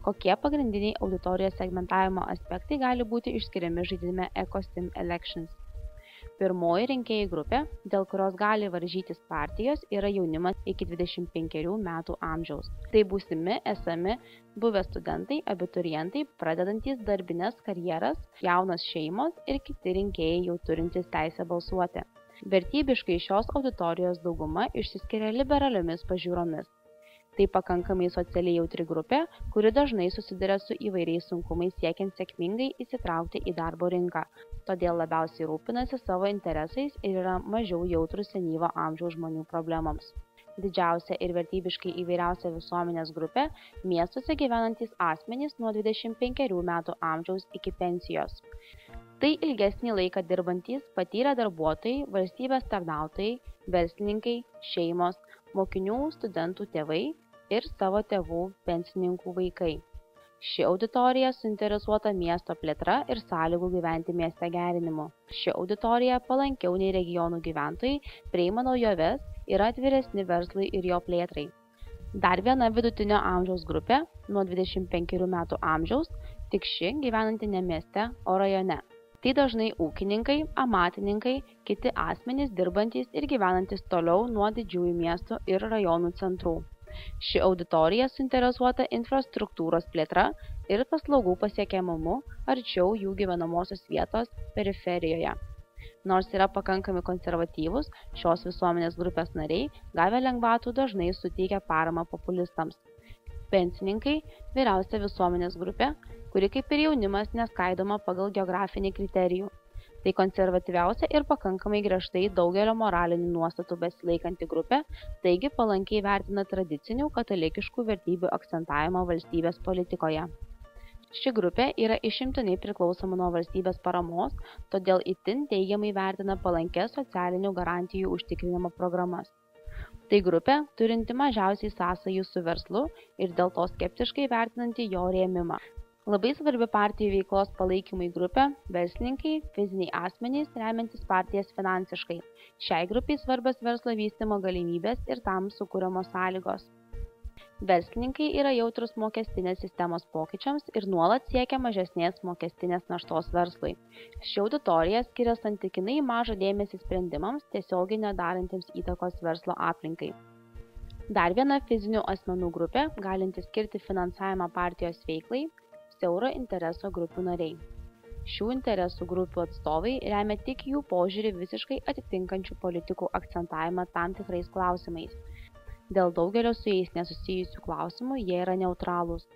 Kokie pagrindiniai auditorijos segmentavimo aspektai gali būti išskiriami žaidime EcoStim Elections? Pirmoji rinkėjų grupė, dėl kurios gali varžytis partijos, yra jaunimas iki 25 metų amžiaus. Tai būsimi, esami, buvę studentai, abiturientai, pradedantys darbines karjeras, jaunos šeimos ir kiti rinkėjai jau turintys teisę balsuoti. Vertybiškai šios auditorijos dauguma išsiskiria liberaliomis pažiūromis. Tai pakankamai socialiai jautri grupė, kuri dažnai susiduria su įvairiais sunkumais siekiant sėkmingai įsitraukti į darbo rinką, todėl labiausiai rūpinasi savo interesais ir yra mažiau jautrus senyvo amžiaus žmonių problemams. Didžiausia ir vertybiškai įvairiausia visuomenės grupė – miestuose gyvenantys asmenys nuo 25 metų amžiaus iki pensijos. Tai ilgesnį laiką dirbantys, patyrę darbuotojai, valstybės tarnautojai, verslininkai, šeimos, mokinių, studentų tėvai ir savo tėvų pensininkų vaikai. Ši auditorija suinteresuota miesto plėtra ir sąlygų gyventi mieste gerinimu. Ši auditorija palankiau nei regionų gyventojai priima naujoves, yra atviresni verslui ir jo plėtrai. Dar viena vidutinio amžiaus grupė nuo 25 metų amžiaus, tik ši gyvenanti ne mieste, o rajone. Tai dažnai ūkininkai, amatininkai, kiti asmenys dirbantys ir gyvenantys toliau nuo didžiųjų miestų ir rajonų centrų. Ši auditorija suinteresuota infrastruktūros plėtra ir paslaugų pasiekiamumu arčiau jų gyvenamosios vietos periferijoje. Nors yra pakankamai konservatyvūs, šios visuomenės grupės nariai gavę lengvatų dažnai suteikia paramą populistams. Pensininkai – vyriausia visuomenės grupė, kuri kaip ir jaunimas neskaidoma pagal geografinį kriterijų. Tai konservatyviausia ir pakankamai griežtai daugelio moralinių nuostatų besilaikanti grupė, taigi palankiai vertina tradicinių katalikiškų vertybių akcentavimą valstybės politikoje. Ši grupė yra išimtinai priklausoma nuo valstybės paramos, todėl itin teigiamai vertina palankės socialinių garantijų užtikrinimo programas. Tai grupė, turinti mažiausiai sąsajų su verslu ir dėl to skeptiškai vertinanti jo rėmimą. Labai svarbi partijų veiklos palaikymui grupė – verslininkai, fiziniai asmenys remiantis partijas finansiškai. Šiai grupiai svarbios verslo vystymo galimybės ir tam sukūriamos sąlygos. Verslininkai yra jautrus mokestinės sistemos pokyčiams ir nuolat siekia mažesnės mokestinės naštos verslui. Ši auditorija skiria santykinai mažą dėmesį sprendimams tiesiogiai nedarantiems įtakos verslo aplinkai. Dar viena fizinių asmenų grupė, galinti skirti finansavimą partijos veiklai – siauro intereso grupių nariai. Šių interesų grupių atstovai remia tik jų požiūrį visiškai atitinkančių politikų akcentavimą tam tikrais klausimais. Dėl daugelio su jais nesusijusių klausimų jie yra neutralūs.